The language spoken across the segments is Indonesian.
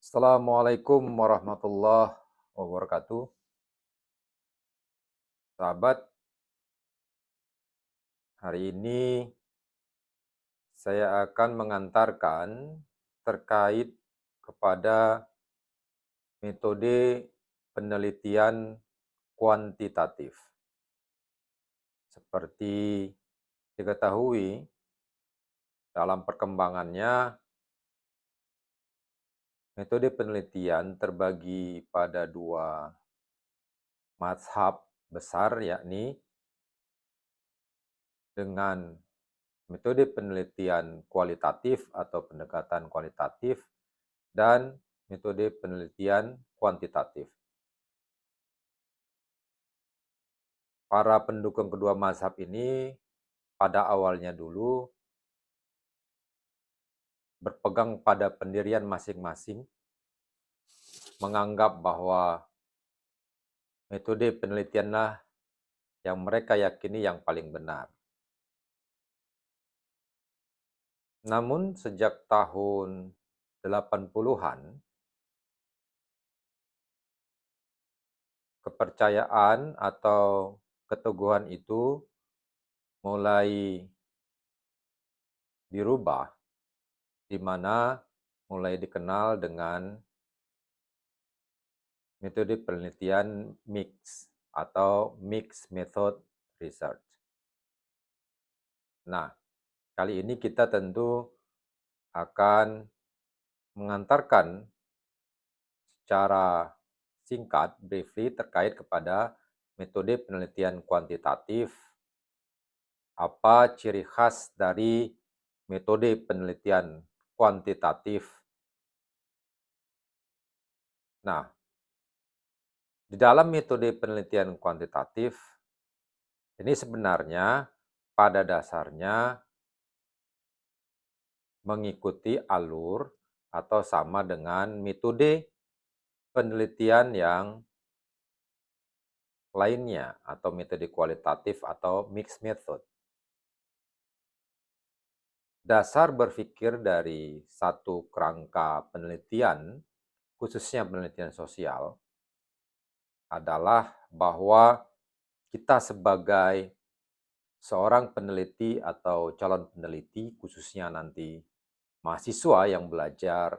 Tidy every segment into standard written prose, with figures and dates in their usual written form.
Assalamualaikum warahmatullahi wabarakatuh. Sahabat, hari ini saya akan mengantarkan terkait kepada metode penelitian kuantitatif. Seperti diketahui, dalam perkembangannya, metode penelitian terbagi pada dua mazhab besar, yakni dengan metode penelitian kualitatif atau pendekatan kualitatif dan metode penelitian kuantitatif. Para pendukung kedua mazhab ini pada awalnya dulu berpegang pada pendirian masing-masing, menganggap bahwa metode penelitianlah yang mereka yakini yang paling benar. Namun sejak tahun 80-an, kepercayaan atau keteguhan itu mulai dirubah, di mana mulai dikenal dengan metode penelitian mix atau mixed method research. Nah, kali ini kita tentu akan mengantarkan secara singkat, briefly, terkait kepada metode penelitian kuantitatif, apa ciri khas dari metode penelitian kuantitatif. Nah, di dalam metode penelitian kuantitatif, ini sebenarnya pada dasarnya mengikuti alur atau sama dengan metode penelitian yang lainnya atau metode kualitatif atau mixed method. Dasar berpikir dari satu kerangka penelitian, khususnya penelitian sosial, adalah bahwa kita sebagai seorang peneliti atau calon peneliti, khususnya nanti mahasiswa yang belajar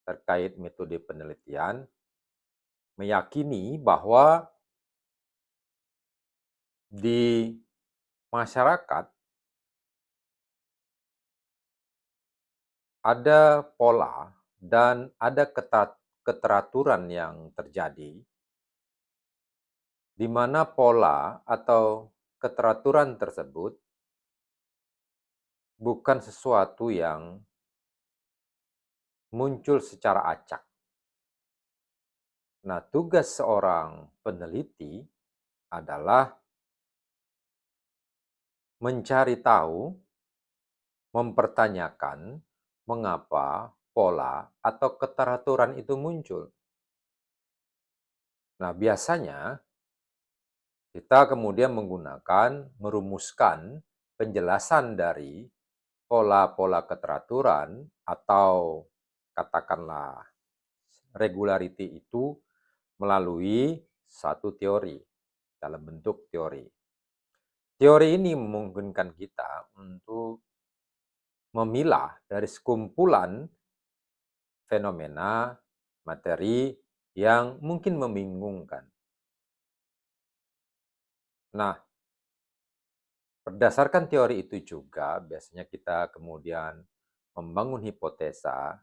terkait metode penelitian, meyakini bahwa di masyarakat ada pola dan ada keteraturan yang terjadi, di mana pola atau keteraturan tersebut bukan sesuatu yang muncul secara acak. Nah, tugas seorang peneliti adalah mencari tahu, mempertanyakan mengapa pola atau keteraturan itu muncul. Nah, biasanya kita kemudian merumuskan penjelasan dari pola-pola keteraturan atau katakanlah regularity itu melalui satu teori, dalam bentuk teori. Teori ini memungkinkan kita untuk memilah dari sekumpulan fenomena materi yang mungkin membingungkan. Nah, berdasarkan teori itu juga biasanya kita kemudian membangun hipotesa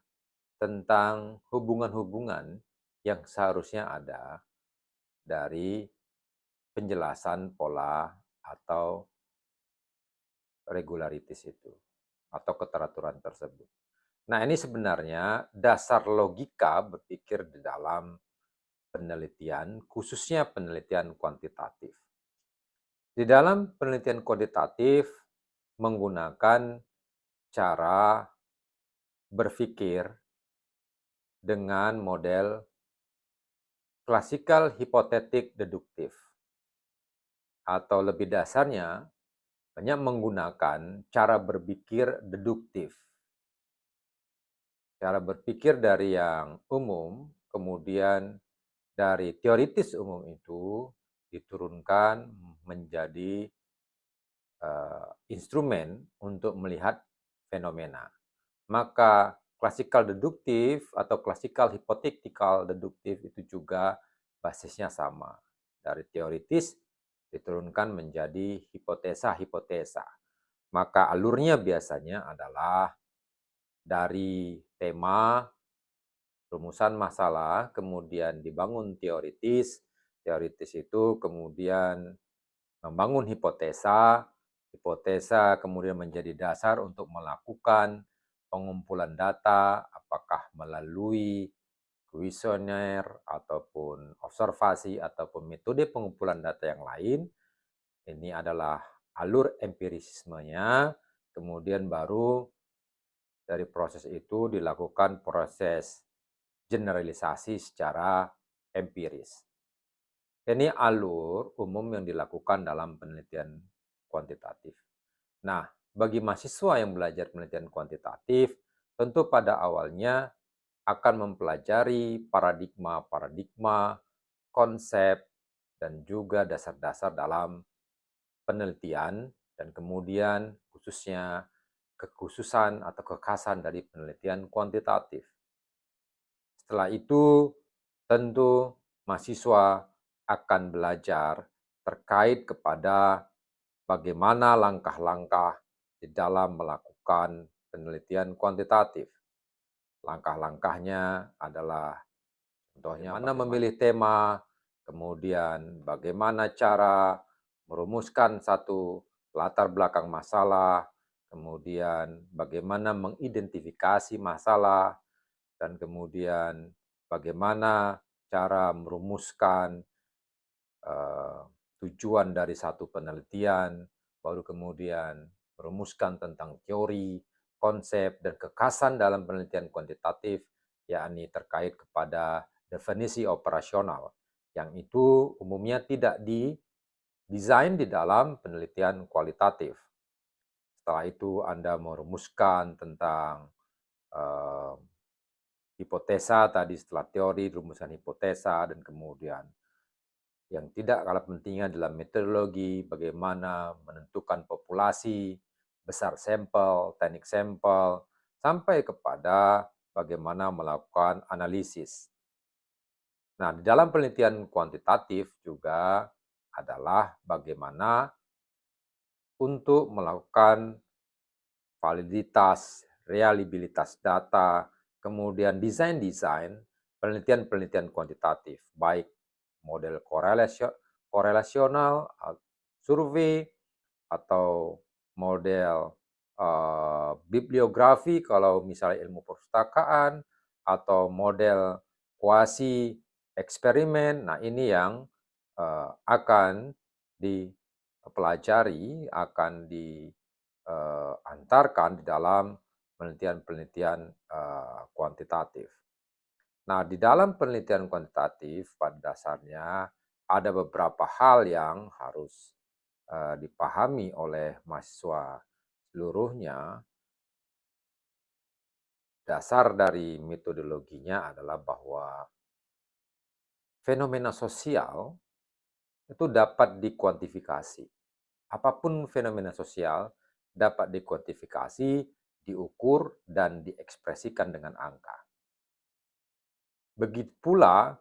tentang hubungan-hubungan yang seharusnya ada dari penjelasan pola atau regularities itu atau keteraturan tersebut. Nah, ini sebenarnya dasar logika berpikir di dalam penelitian, khususnya penelitian kuantitatif. Di dalam penelitian kuantitatif menggunakan cara berpikir dengan model klasikal hipotetik deduktif, atau lebih dasarnya banyak menggunakan cara berpikir deduktif. Cara berpikir dari yang umum, kemudian dari teoritis umum itu diturunkan menjadi instrumen untuk melihat fenomena. Maka classical deduktif atau classical hypothetical deduktif itu juga basisnya sama. Dari teoritis diturunkan menjadi hipotesa-hipotesa. Maka alurnya biasanya adalah dari tema, rumusan masalah, kemudian dibangun teoritis, teoritis itu kemudian membangun hipotesa, hipotesa kemudian menjadi dasar untuk melakukan pengumpulan data, apakah melalui kuesioner ataupun observasi ataupun metode pengumpulan data yang lain. Ini adalah alur empirisismenya, kemudian baru dari proses itu dilakukan proses generalisasi secara empiris. Ini alur umum yang dilakukan dalam penelitian kuantitatif. Nah, bagi mahasiswa yang belajar penelitian kuantitatif, tentu pada awalnya akan mempelajari paradigma-paradigma, konsep, dan juga dasar-dasar dalam penelitian, dan kemudian khususnya kekhususan atau kekhasan dari penelitian kuantitatif. Setelah itu, tentu mahasiswa akan belajar terkait kepada bagaimana langkah-langkah di dalam melakukan penelitian kuantitatif. Langkah-langkahnya adalah contohnya bagaimana memilih tema, kemudian bagaimana cara merumuskan satu latar belakang masalah, kemudian bagaimana mengidentifikasi masalah, dan kemudian bagaimana cara merumuskan uh, tujuan dari satu penelitian, baru kemudian merumuskan tentang teori, konsep, dan kekhasan dalam penelitian kuantitatif, yakni terkait kepada definisi operasional, yang itu umumnya tidak didesain di dalam penelitian kualitatif. Setelah itu Anda merumuskan tentang uh, hipotesa tadi, setelah teori, rumuskan hipotesa, dan kemudian yang tidak kalah pentingnya dalam metodologi, bagaimana menentukan populasi, besar sampel, teknik sampel, sampai kepada bagaimana melakukan analisis. Nah, di dalam penelitian kuantitatif juga adalah bagaimana untuk melakukan validitas, reliabilitas data, kemudian desain-desain penelitian-penelitian kuantitatif, baik model korelasional, survei, atau model bibliografi kalau misalnya ilmu perpustakaan, atau model kuasi eksperimen. Nah, ini yang akan dipelajari, akan diantarkan di dalam penelitian-penelitian kuantitatif. Nah, di dalam penelitian kuantitatif pada dasarnya ada beberapa hal yang harus dipahami oleh mahasiswa seluruhnya. Dasar dari metodologinya adalah bahwa fenomena sosial itu dapat dikuantifikasi. Apapun fenomena sosial dapat dikuantifikasi, diukur, dan diekspresikan dengan angka. Begitu pula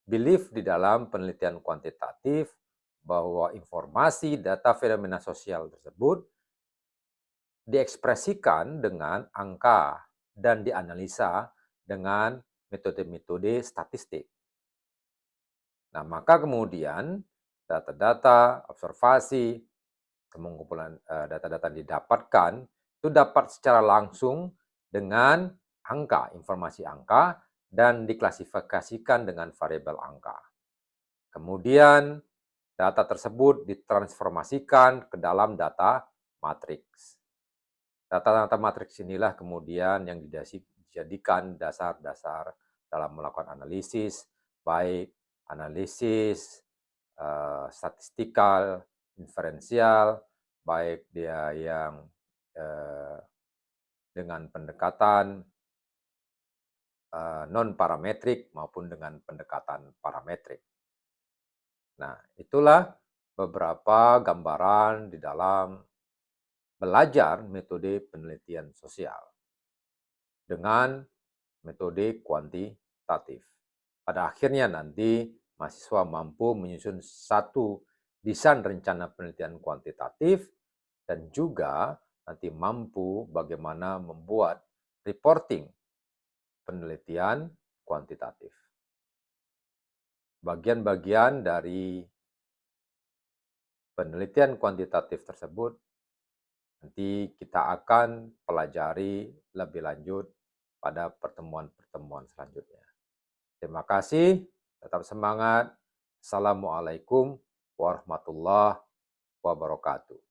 belief di dalam penelitian kuantitatif bahwa informasi data fenomena sosial tersebut diekspresikan dengan angka dan dianalisa dengan metode-metode statistik. Nah, maka kemudian data-data, observasi, pengumpulan data-data didapatkan itu dapat secara langsung dengan angka, informasi angka, dan diklasifikasikan dengan variabel angka. Kemudian data tersebut ditransformasikan ke dalam data matriks. Data-data matriks inilah kemudian yang dijadikan dasar-dasar dalam melakukan analisis, baik analisis statistikal, inferensial, baik dia yang dengan pendekatan non-parametrik maupun dengan pendekatan parametrik. Nah, itulah beberapa gambaran di dalam belajar metode penelitian sosial dengan metode kuantitatif. Pada akhirnya nanti mahasiswa mampu menyusun satu desain rencana penelitian kuantitatif dan juga nanti mampu bagaimana membuat reporting penelitian kuantitatif. Bagian-bagian dari penelitian kuantitatif tersebut nanti kita akan pelajari lebih lanjut pada pertemuan-pertemuan selanjutnya. Terima kasih, tetap semangat. Assalamualaikum warahmatullahi wabarakatuh.